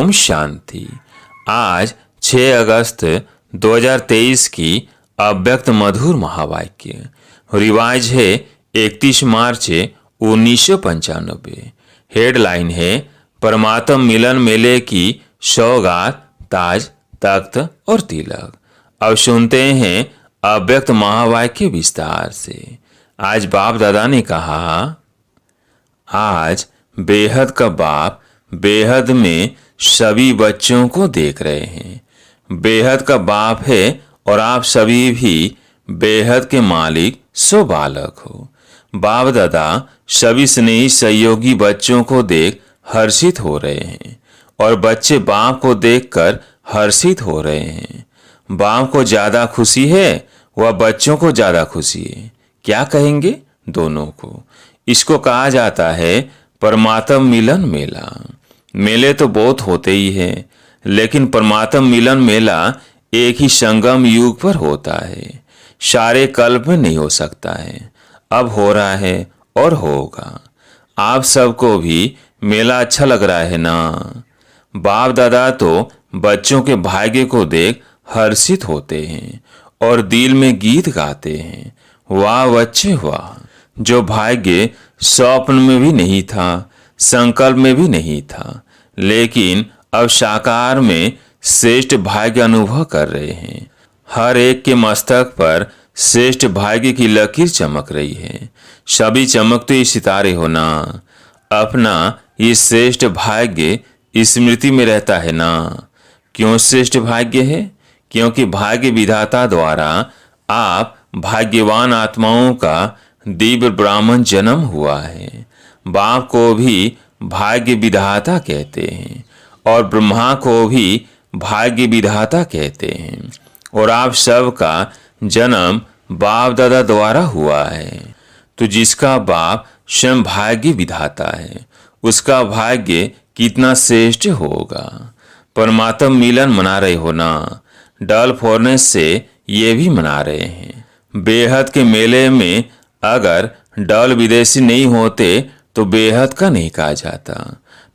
ओम शांति। आज 6 अगस्त 2023 की अव्यक्त मधुर महावाक्य रिवाज है 31 मार्च 1995। हेडलाइन है परमात्म मिलन मेले की सौगात, ताज, तख्त और तिलक। अब सुनते हैं अव्यक्त महावाक्य विस्तार से। आज बाप दादा ने कहा, आज बेहद का बाप बेहद में सभी बच्चों को देख रहे हैं। बेहद का बाप है और आप सभी भी बेहद के मालिक सो बालक हो। बाप दादा सभी स्नेही सहयोगी बच्चों को देख हर्षित हो रहे हैं और बच्चे बाप को देखकर हर्षित हो रहे हैं। बाप को ज्यादा खुशी है वह बच्चों को ज्यादा खुशी है। क्या कहेंगे? दोनों को। इसको कहा जाता है परमात्म मिलन मेला। मेले तो बहुत होते ही हैं, लेकिन परमात्म मिलन मेला एक ही संगम युग पर होता है। सारे कल्प में नहीं हो सकता है। अब हो रहा है और होगा। आप सबको भी मेला अच्छा लग रहा है ना? बाप दादा तो बच्चों के भाग्य को देख हर्षित होते हैं और दिल में गीत गाते हैं, वाह बच्चे वाह। जो भाग्य स्वप्न में भी नहीं था, संकल्प में भी नहीं था, लेकिन अब साकार में श्रेष्ठ भाग्य अनुभव कर रहे हैं। हर एक के मस्तक पर श्रेष्ठ भाग्य की लकीर चमक रही है। सभी चमकते ही सितारे हो ना। अपना ये श्रेष्ठ भाग्य स्मृति में रहता है ना। क्यों श्रेष्ठ भाग्य है? क्योंकि भाग्य विधाता द्वारा आप भाग्यवान आत्माओं का दिव्य ब्राह्मण जन्म हुआ है। बाप को भी भाग्य विधाता कहते हैं और ब्रह्मा को भी भाग्य विधाता कहते हैं। और आप सबका जन्म बाप दादा द्वारा हुआ है। तो जिसका बाप स्वयं भाग्य विधाता है, उसका भाग्य कितना श्रेष्ठ होगा। परमात्म मिलन मना रहे हो ना। डल फोड़ने से ये भी मना रहे हैं। बेहद के मेले में अगर डल विदेशी नहीं होते तो बेहद का नहीं कहा जाता।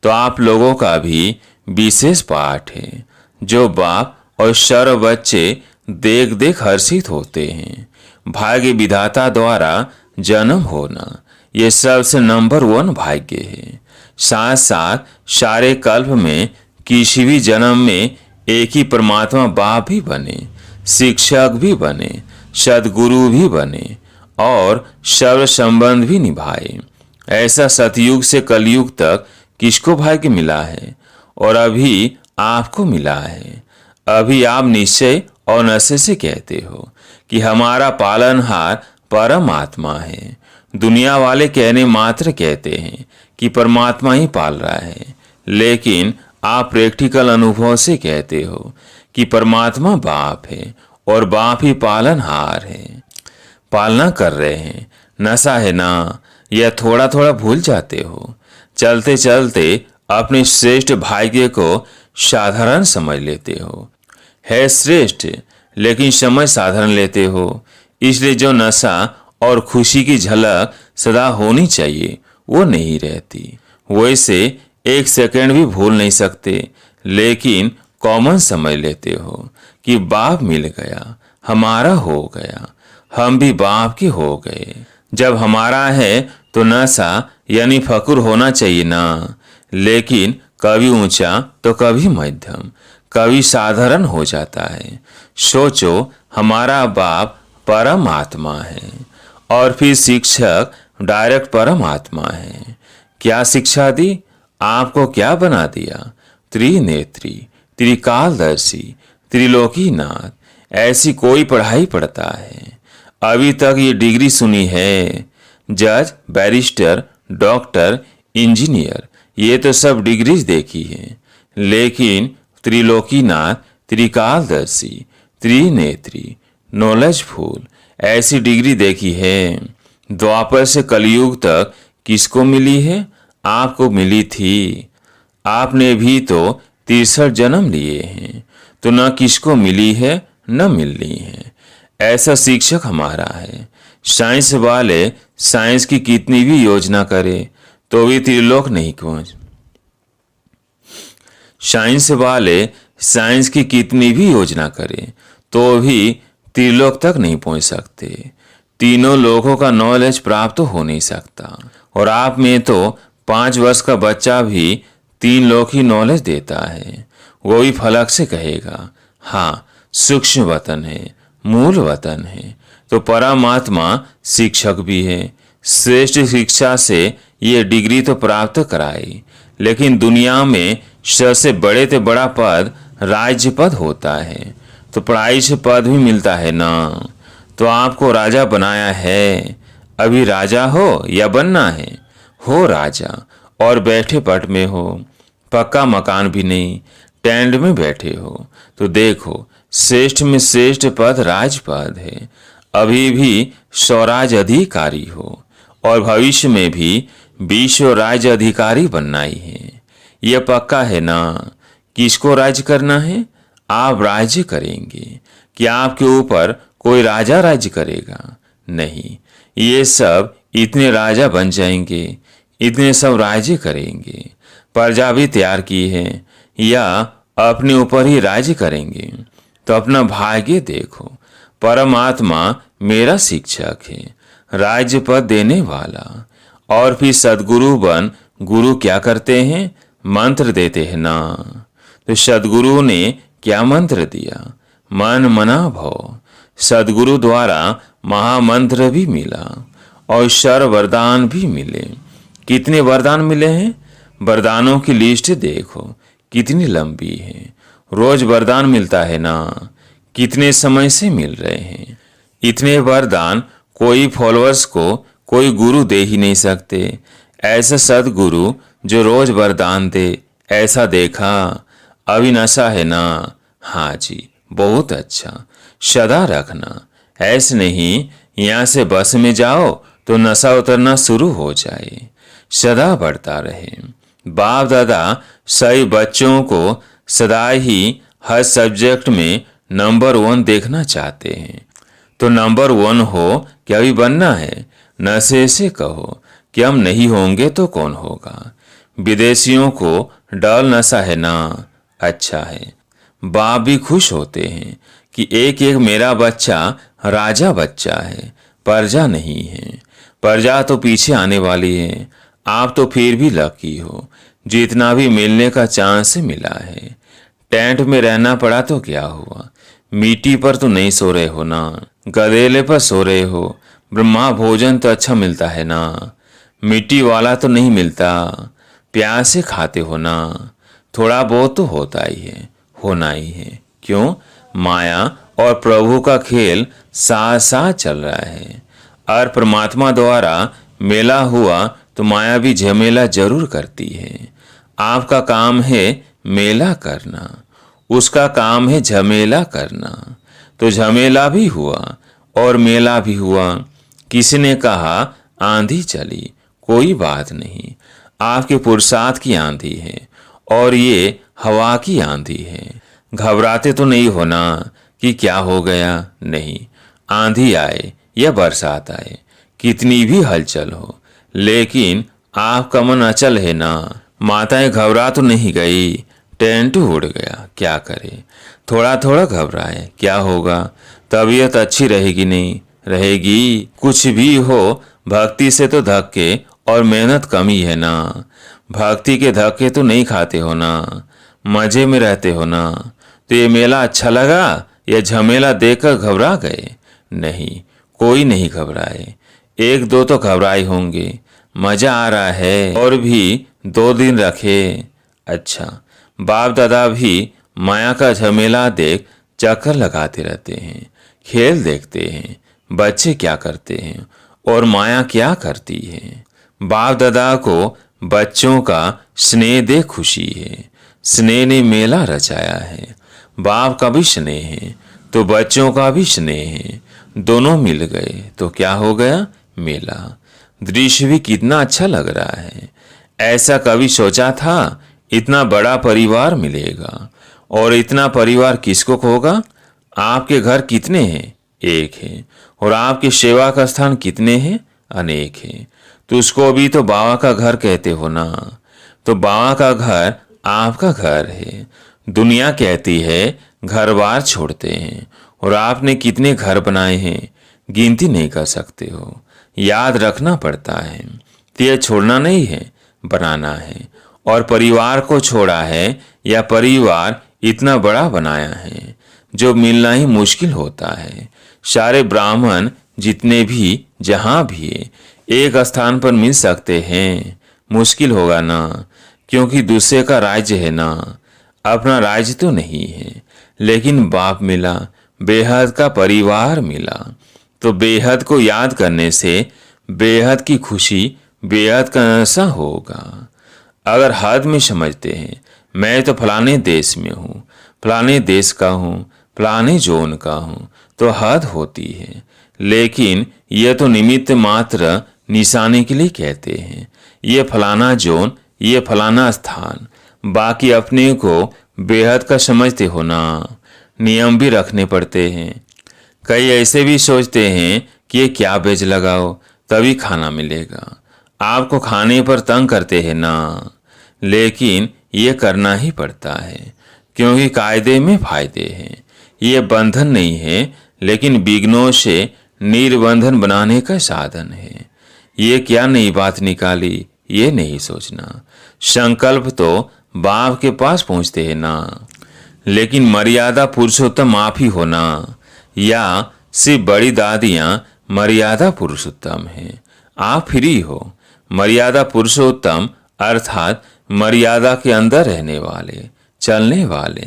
तो आप लोगों का भी विशेष पाठ है। जो बाप और सर्व बच्चे देख देख हर्षित होते हैं। भाग्य विधाता द्वारा जन्म होना ये सबसे नंबर 1 भाग्य है। साथ साथ सारे कल्प में किसी भी जन्म में एक ही परमात्मा बाप भी बने, शिक्षक भी बने, सदगुरु भी बने और सर्व संबंध भी निभाए। ऐसा सतयुग से कलयुग तक किसको भाग्य मिला है? और अभी आपको मिला है। अभी आप निश्चय और नशे से कहते हो कि हमारा पालनहार परमात्मा है। दुनिया वाले कहने मात्र कहते हैं कि परमात्मा ही पाल रहा है, लेकिन आप प्रैक्टिकल अनुभव से कहते हो कि परमात्मा बाप है और बाप ही पालनहार है। पालना कर रहे हैं। नशा है ना? यह थोड़ा थोड़ा भूल जाते हो। चलते चलते अपने श्रेष्ठ भाग्य को साधारण समझ लेते हो। है श्रेष्ठ, लेकिन समझ साधारण लेते हो। इसलिए जो नशा और खुशी की झलक सदा होनी चाहिए वो नहीं रहती। वैसे 1 सेकंड भी भूल नहीं सकते, लेकिन कॉमन समझ लेते हो कि बाप मिल गया, हमारा हो गया, हम भी बाप के हो गए। जब हमारा है तो नशा यानी फकुर होना चाहिए ना, लेकिन कभी ऊंचा तो कभी मध्यम, कभी साधारण हो जाता है। सोचो, हमारा बाप परमात्मा है और फिर शिक्षक डायरेक्ट परमात्मा है। क्या शिक्षा दी? आपको क्या बना दिया? त्रिनेत्री, त्रिकालदर्शी, त्रिलोकीनाथ। ऐसी कोई पढ़ाई पढ़ता है? अभी तक ये डिग्री सुनी है। जज, बैरिस्टर, डॉक्टर, इंजीनियर, ये तो सब डिग्रीज देखी है, लेकिन त्रिलोकीनाथ, त्रिकालदर्शी, त्रिनेत्री, नॉलेजफुल ऐसी डिग्री देखी है? द्वापर से कलयुग तक किसको मिली है? आपको मिली थी। आपने भी तो 63 जन्म लिए हैं, तो न किसको मिली है न मिलनी है। ऐसा शिक्षक हमारा है। साइंस वाले साइंस की कितनी भी योजना करे तो भी त्रिलोक नहीं पहुंच। साइंस वाले साइंस की कितनी भी योजना करें तो भी त्रिलोक तक नहीं पहुंच सकते। तीनों लोगों का नॉलेज प्राप्त हो नहीं सकता। और आप में तो 5 वर्ष का बच्चा भी 3 लोग ही नॉलेज देता है। वो भी फलक से कहेगा हाँ सूक्ष्म वतन है, मूल वतन है। तो परमात्मा शिक्षक भी है। श्रेष्ठ शिक्षा से ये डिग्री तो प्राप्त कराई, लेकिन दुनिया में सबसे बड़े से बड़ा पद राज्य पद होता है। तो पढ़ाई से पद भी मिलता है ना। तो आपको राजा बनाया है। अभी राजा हो या बनना है? हो राजा और बैठे पट में हो, पक्का मकान भी नहीं, टेंट में बैठे हो। तो देखो श्रेष्ठ में श्रेष्ठ पद राजपद है। अभी भी स्वराज अधिकारी हो और भविष्य में भी विश्व राज्य अधिकारी बनना ही है। यह पक्का है ना। किसको राज्य करना है? आप राज्य करेंगे। क्या आपके ऊपर कोई राजा राज्य करेगा? नहीं। ये सब इतने राजा बन जाएंगे, इतने सब राज्य करेंगे। प्रजा भी तैयार की है या अपने ऊपर ही राज्य करेंगे? तो अपना भाग्य देखो। परमात्मा मेरा शिक्षक है, राज्य पद देने वाला। और फिर सदगुरु बन गुरु क्या करते हैं? मंत्र देते हैं ना। तो सदगुरु ने क्या मंत्र दिया? मन मना भव। सदगुरु द्वारा महामंत्र भी मिला और सर्व वरदान भी मिले। कितने वरदान मिले हैं? वरदानों की लिस्ट देखो कितनी लंबी है। रोज वरदान मिलता है ना। कितने समय से मिल रहे हैं? इतने वरदान कोई फॉलोअर्स को कोई गुरु दे ही नहीं सकते। ऐसा सदगुरु जो रोज वरदान दे, ऐसा देखा? अभी नशा है ना? हाँ जी बहुत अच्छा, सदा रखना। ऐसे नहीं यहाँ से बस में जाओ तो नशा उतरना शुरू हो जाए। सदा बढ़ता रहे। बाप दादा सही बच्चों को सदा ही हर सब्जेक्ट में नंबर 1 देखना चाहते हैं। तो नंबर 1 हो क्या भी बनना है? नशे से कहो कि हम नहीं होंगे तो कौन होगा। विदेशियों को डल नशा है ना। अच्छा है। बाप भी खुश होते हैं कि एक एक मेरा बच्चा राजा बच्चा है, प्रजा नहीं है। प्रजा तो पीछे आने वाली है। आप तो फिर भी लकी हो, जितना भी मिलने का चांस मिला है। टेंट में रहना पड़ा तो क्या हुआ? मिट्टी पर तो नहीं सो रहे हो ना, गधेले पर सो रहे हो। ब्रह्मा भोजन तो अच्छा मिलता है ना, मिट्टी वाला तो नहीं मिलता। प्यास से खाते हो ना। थोड़ा बहुत तो होता ही है, होना ही है। क्यों? माया और प्रभु का खेल साथ साथ चल रहा है। और परमात्मा द्वारा मेला हुआ तो माया भी झमेला जरूर करती है। आपका काम है मेला करना, उसका काम है झमेला करना। तो झमेला भी हुआ और मेला भी हुआ। किसी ने कहा आंधी चली, कोई बात नहीं। आपके पुरुषार्थ की आंधी है और ये हवा की आंधी है। घबराते तो नहीं होना कि क्या हो गया। नहीं, आंधी आए या बरसात आए, कितनी भी हलचल हो, लेकिन आपका मन अचल है ना। माताएं घबरा तो नहीं गई, टेंट उड़ गया, क्या करे। थोड़ा थोड़ा घबराए, क्या होगा? तबीयत अच्छी रहेगी नहीं? रहेगी। कुछ भी हो, भक्ति से तो धक्के और मेहनत कमी है ना। भक्ति के धक्के तो नहीं खाते हो ना, मजे में रहते हो ना। तो ये मेला अच्छा लगा या झमेला देखकर घबरा गए? नहीं, कोई नहीं घबराए। 1-2 तो घबराए होंगे। मजा आ रहा है और भी 2 दिन रखे। अच्छा, बाप दादा भी माया का झमेला देख चक्कर लगाते रहते हैं, खेल देखते हैं। बच्चे क्या करते हैं और माया क्या करती है। बाप दादा को बच्चों का स्नेह दे खुशी है। स्नेह ने मेला रचाया है। बाप का भी स्नेह है तो बच्चों का भी स्नेह है। दोनों मिल गए तो क्या हो गया? मेला। दृश्य भी कितना अच्छा लग रहा है। ऐसा कभी सोचा था इतना बड़ा परिवार मिलेगा? और इतना परिवार किसको होगा? आपके घर कितने हैं? एक है। और आपके सेवा का स्थान कितने हैं? अनेक है। तो उसको भी तो बाबा का घर कहते हो ना। तो बाबा का घर आपका घर है। दुनिया कहती है घर बार छोड़ते हैं, और आपने कितने घर बनाए हैं गिनती नहीं कर सकते हो। याद रखना पड़ता है तो यह छोड़ना नहीं है, बनाना है। और परिवार को छोड़ा है या परिवार इतना बड़ा बनाया है जो मिलना ही मुश्किल होता है। सारे ब्राह्मण जितने भी जहां भी एक स्थान पर मिल सकते हैं, मुश्किल होगा ना, क्योंकि दूसरे का राज्य है ना, अपना राज्य तो नहीं है। लेकिन बाप मिला, बेहद का परिवार मिला, तो बेहद को याद करने से बेहद की खुशी, बेहद का नशा होगा। अगर हद में समझते हैं मैं तो फलाने देश में हूँ, फलाने देश का हूँ, फलाने जोन का हूँ, तो हद होती है। लेकिन यह तो निमित्त मात्र निशाने के लिए कहते हैं। ये फलाना जोन, ये फलाना स्थान, बाकी अपने को बेहद का समझते हो ना। नियम भी रखने पड़ते हैं। कई ऐसे भी सोचते हैं कि ये क्या बेच लगाओ तभी खाना मिलेगा। आपको खाने पर तंग करते हैं ना, लेकिन ये करना ही पड़ता है, क्योंकि कायदे में फायदे हैं। ये बंधन नहीं है, लेकिन विघ्नों से निर्बंधन बनाने का साधन है। ये क्या नई बात निकाली, ये नहीं सोचना। संकल्प तो बाप के पास पहुंचते हैं ना, लेकिन मर्यादा पुरुषोत्तम आप ही होना, या सिर्फ बड़ी दादियां मर्यादा पुरुषोत्तम हैं। आप फ्री हो। मर्यादा पुरुषोत्तम अर्थात मर्यादा के अंदर रहने वाले, चलने वाले।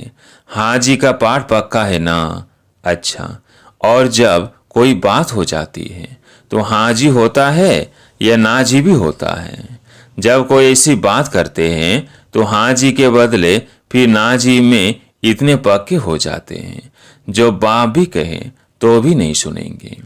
हाँ जी का पाठ पक्का है ना? अच्छा, और जब कोई बात हो जाती है तो हाँ जी होता है या ना जी भी होता है। जब कोई ऐसी बात करते हैं तो हाँ जी के बदले फिर ना जी में इतने पक्के हो जाते हैं जो बाप भी कहें तो भी नहीं सुनेंगे।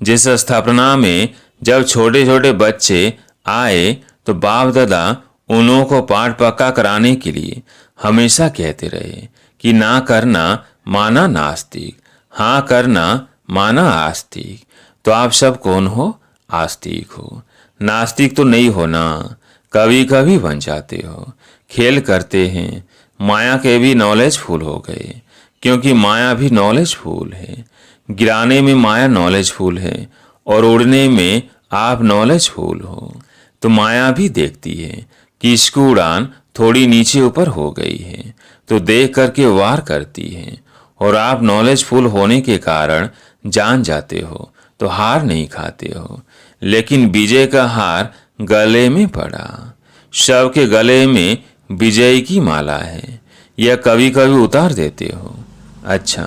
जिस स्थापना में जब छोटे छोटे बच्चे आए तो बाप दादा उन्हों को पाठ पक्का कराने के लिए हमेशा कहते रहे कि ना करना माना नास्तिक, हाँ करना माना आस्तिक। तो आप सब कौन हो? आस्तिक हो। नास्तिक तो नहीं होना, कभी कभी बन जाते हो। खेल करते हैं, माया के भी नॉलेजफुल हो गए, क्योंकि माया भी नॉलेजफुल है। गिराने में माया नॉलेजफुल है और उड़ने में आप नॉलेजफुल हो। तो माया भी देखती है कि इसकी उड़ान थोड़ी नीचे ऊपर हो गई है, तो देख करके वार करती है। और आप नॉलेजफुल होने के कारण जान जाते हो तो हार नहीं खाते हो। लेकिन विजय का हार गले में पड़ा। शव के गले में विजय की माला है, यह कभी कभी उतार देते हो। अच्छा,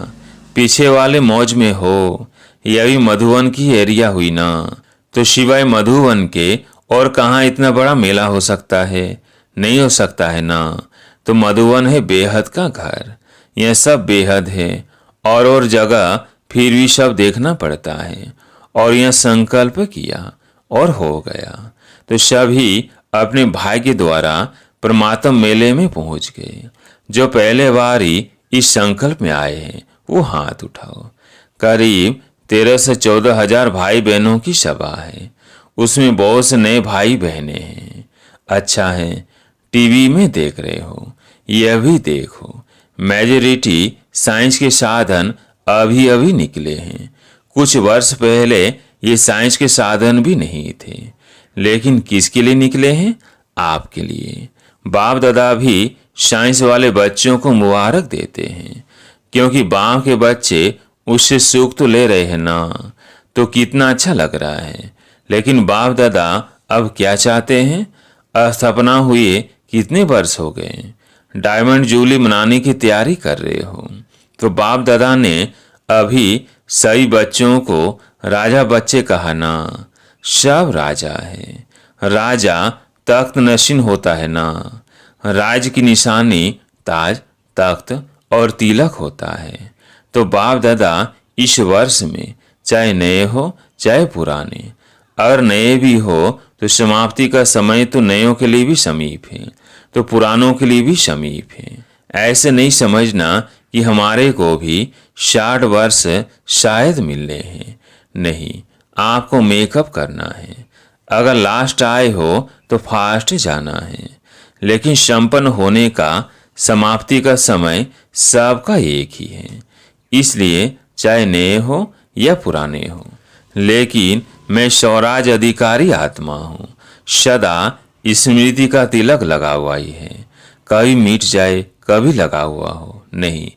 पीछे वाले मौज में हो। यह भी मधुवन की एरिया हुई ना, तो शिवाय मधुवन के और कहाँ इतना बड़ा मेला हो सकता है? नहीं हो सकता है ना। तो मधुवन है बेहद का घर, यह सब बेहद है। और जगह फिर भी सब देखना पड़ता है। और यह संकल्प किया और हो गया, तो सभी अपने भाई के द्वारा परमात्म मेले में पहुंच गए। जो पहले बार ही इस संकल्प में आए हैं वो हाथ उठाओ। करीब 13 से 14 हजार भाई बहनों की सभा है। उसमें बहुत से नए भाई बहने हैं। अच्छा है, टीवी में देख रहे हो, यह भी देखो। मेजॉरिटी साइंस के साधन अभी अभी निकले हैं। कुछ वर्ष पहले ये साइंस के साधन भी नहीं थे, लेकिन किसके लिए निकले हैं? आपके लिए। बाप दादा भी साइंस वाले बच्चों को मुबारक देते हैं, क्योंकि बाप के बच्चे उससे सुख तो ले रहे हैं ना, तो कितना अच्छा लग रहा है। लेकिन बाप दादा अब क्या चाहते हैं? स्थापना हुए कितने वर्ष हो गए, डायमंड जुबली मनाने की तैयारी कर रहे हो, तो बाप दादा ने अभी सही बच्चों को राजा बच्चे कहा ना। सब राजा है। राजा तख्त नशीन होता है ना। राज की निशानी ताज, तख्त और तिलक होता है। तो बाप दादा इस वर्ष में चाहे नए हो चाहे पुराने, अगर नए भी हो तो समाप्ति का समय तो नयों के लिए भी समीप है, तो पुरानों के लिए भी समीप है। ऐसे नहीं समझना कि हमारे को भी 60 वर्ष शायद मिलने हैं। नहीं, आपको मेकअप करना है। अगर लास्ट आए हो तो फास्ट जाना है, लेकिन संपन्न होने का समाप्ति का समय सबका एक ही है, इसलिए चाहे नए हो या पुराने हो। लेकिन मैं स्वराज अधिकारी आत्मा हूँ, सदा स्मृति का तिलक लगा हुआ ही है, कभी मिट जाए कभी लगा हुआ हो नहीं।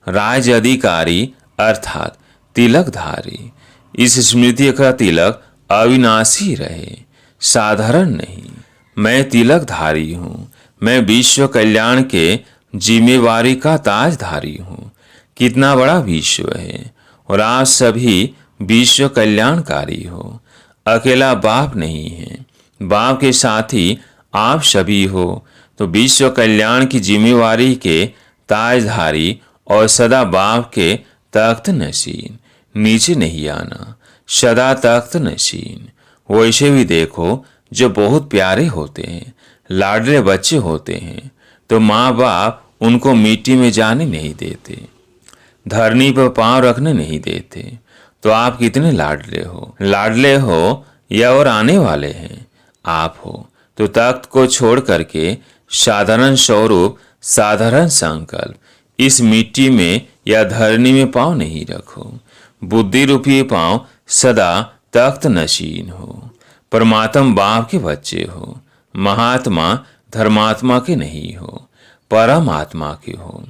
राज अधिकारी अर्थात तिलकधारी, इस स्मृति का तिलक अविनाशी रहे, साधारण नहीं। मैं तिलकधारी हूँ, मैं विश्व कल्याण के जिम्मेवारी का ताजधारी हूँ। कितना बड़ा विश्व है और आप सभी विश्व कल्याणकारी हो। अकेला बाप नहीं है, बाप के साथ ही आप सभी हो। तो विश्व कल्याण की जिम्मेवारी के ताजधारी और सदा बाप के तख्त नशीन, नीचे नहीं आना, सदा तख्त नशीन। वैसे भी देखो, जो बहुत प्यारे होते हैं, लाडले बच्चे होते हैं, तो माँ बाप उनको मिट्टी में जाने नहीं देते, धरनी पर पांव रखने नहीं देते। तो आप कितने लाडले हो या और आने वाले हैं आप हो। तो तख्त को छोड़ करके साधारण स्वरूप, साधारण संकल्प, इस मिट्टी में या धरनी में पांव नहीं रखो। बुद्धि रूपी पांव सदा तख्त नशीन हो। परमात्मा बाप के बच्चे हो, महात्मा धर्मात्मा के नहीं हो, परमात्मा के हो।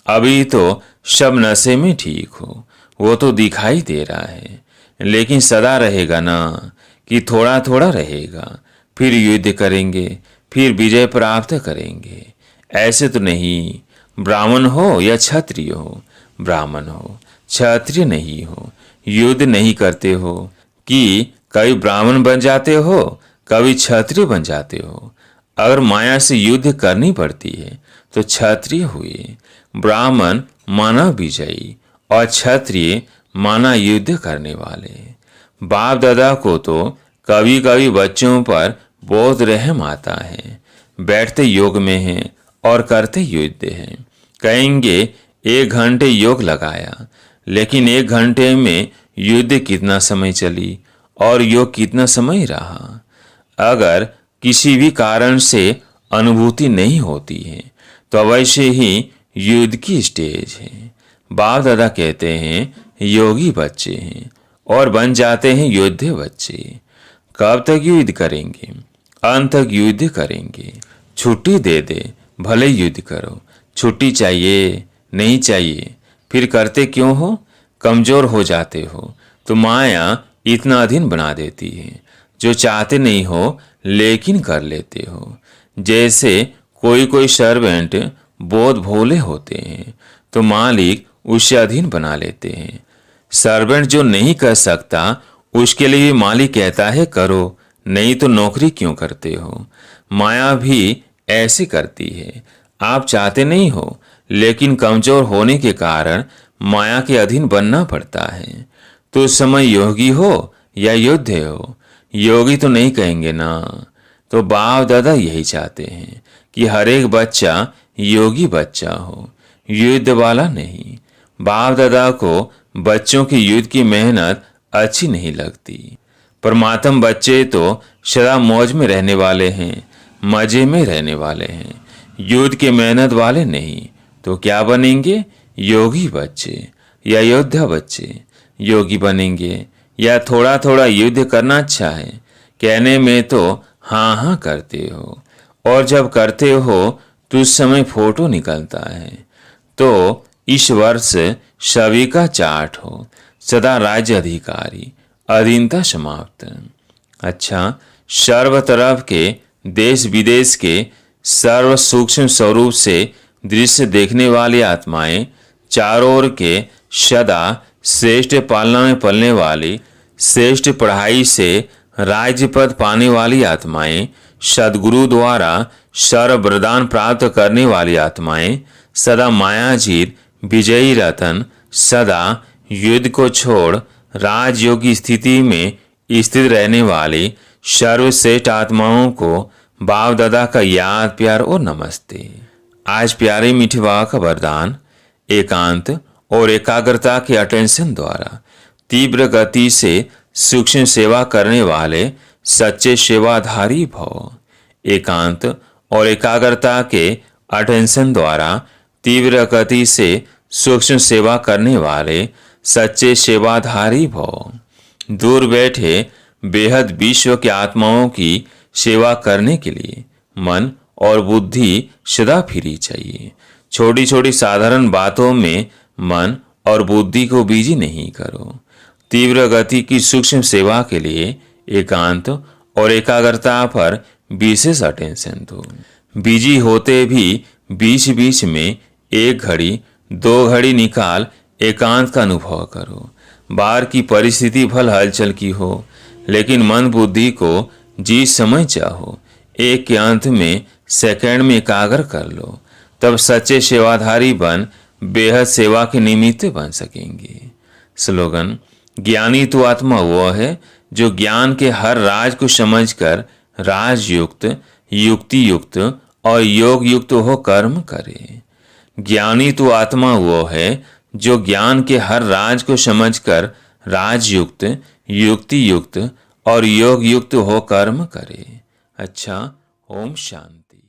अभी तो सब नशे में ठीक हो, वो तो दिखाई दे रहा है, लेकिन सदा रहेगा ना कि थोड़ा थोड़ा रहेगा। फिर युद्ध करेंगे, फिर विजय प्राप्त करेंगे। ऐसे तो नहीं, ब्राह्मण हो या क्षत्रिय हो, ब्राह्मण हो क्षत्रिय नहीं हो, युद्ध नहीं करते हो कि कभी ब्राह्मण बन जाते हो, कभी क्षत्रिय बन जाते हो। अगर माया से युद्ध करनी पड़ती है तो क्षत्रिय हुए, ब्राह्मण माना विजयी और क्षत्रिय माना युद्ध करने वाले। बाप दादा को तो कभी कभी बच्चों पर बहुत रहम आता है। बैठते योग में हैं और करते युद्ध हैं। कहेंगे 1 घंटे योग लगाया, लेकिन 1 घंटे में युद्ध कितना समय चली और योग कितना समय रहा। अगर किसी भी कारण से अनुभूति नहीं होती है तो अवश्य ही युद्ध की स्टेज है। बाप दादा कहते हैं योगी बच्चे हैं और बन जाते हैं योद्धे बच्चे। कब तक युद्ध करेंगे? अंत तक युद्ध करेंगे। छुट्टी दे दे, भले युद्ध करो। छुट्टी चाहिए नहीं चाहिए, फिर करते क्यों हो? कमजोर हो जाते हो तो माया इतना अधीन बना देती है, जो चाहते नहीं हो लेकिन कर लेते हो। जैसे कोई सर्वेंट बहुत भोले होते हैं तो मालिक उससे अधीन बना लेते हैं। सर्वेंट जो नहीं कर सकता उसके लिए भी मालिक कहता है करो, नहीं तो नौकरी क्यों करते हो। माया भी ऐसे करती है। आप चाहते नहीं हो, लेकिन कमजोर होने के कारण माया के अधीन बनना पड़ता है। तो उस समय योगी हो या योद्धे हो, योगी तो नहीं कहेंगे ना। तो बाप दादा यही चाहते हैं कि हर एक बच्चा योगी बच्चा हो, युद्ध वाला नहीं। बाप दादा को बच्चों की युद्ध की मेहनत अच्छी नहीं लगती। परमात्मा बच्चे तो सदा मौज में रहने वाले हैं, मजे में रहने वाले हैं, युद्ध के मेहनत वाले नहीं। तो क्या बनेंगे? योगी बच्चे या योद्धा बच्चे। योगी बनेंगे या थोड़ा थोड़ा युद्ध करना अच्छा है, कहने में तो हाँ हाँ करते हो, और जब करते हो तो उस समय फोटो निकलता है। तो इस वर्ष सभी का चार्ट हो, सदा राज्य अधिकारी, अधीनता समाप्त। अच्छा, सर्व तरफ के देश विदेश के सर्व सूक्ष्म स्वरूप से दृश्य देखने वाली आत्माएं, चारों ओर के सदा श्रेष्ठ पालना में पलने वाली, श्रेष्ठ पढ़ाई से राज्य पद पाने वाली आत्माएं, सदगुरु द्वारा सर्व वरदान प्राप्त करने वाली आत्माएं, सदा मायाजीत विजयी रतन, सदा युद्ध को छोड़ राजयोगी स्थिति में स्थित रहने वाली सर्वश्रेष्ठ आत्माओं को बाप दादा का याद, प्यार और नमस्ते। आज प्यारे मीठे बाबा का वरदान, एकांत और एकाग्रता के अटेंशन द्वारा तीव्र गति से सूक्ष्म सेवा करने वाले सच्चे सेवाधारी भव। एकांत और एकाग्रता के अटेंशन द्वारा तीव्र गति से सूक्ष्म सेवा करने वाले सच्चे सेवाधारी भव। दूर बैठे बेहद विश्व के आत्माओं की सेवा करने के लिए मन और बुद्धि सदा फ्री चाहिए। छोटी छोटी साधारण बातों में मन और बुद्धि को बिजी नहीं करो। तीव्र गति की सूक्ष्म सेवा के लिए एकांत और एकाग्रता पर विशेष अटेंशन दो। बिजी होते भी बीच बीच में 1 घड़ी 2 घड़ी निकाल एकांत का अनुभव करो। बाहर की परिस्थिति भल हलचल की हो, लेकिन मन बुद्धि को जिस समय चाहो एक के अंत में सेकंड में एकाग्र कर लो। तब सच्चे सेवाधारी बन बेहद सेवा के निमित्त बन सकेंगे। स्लोगन: ज्ञानी तो आत्मा वह है जो ज्ञान के हर राज को समझकर राजयुक्त, युक्ति युक्त और योग युक्त हो कर्म करे। ज्ञानी तो आत्मा वो है जो ज्ञान के हर राज को समझकर राजयुक्त, युक्ति युक्त और योग युक्त हो कर्म करे। अच्छा, ओम शांति।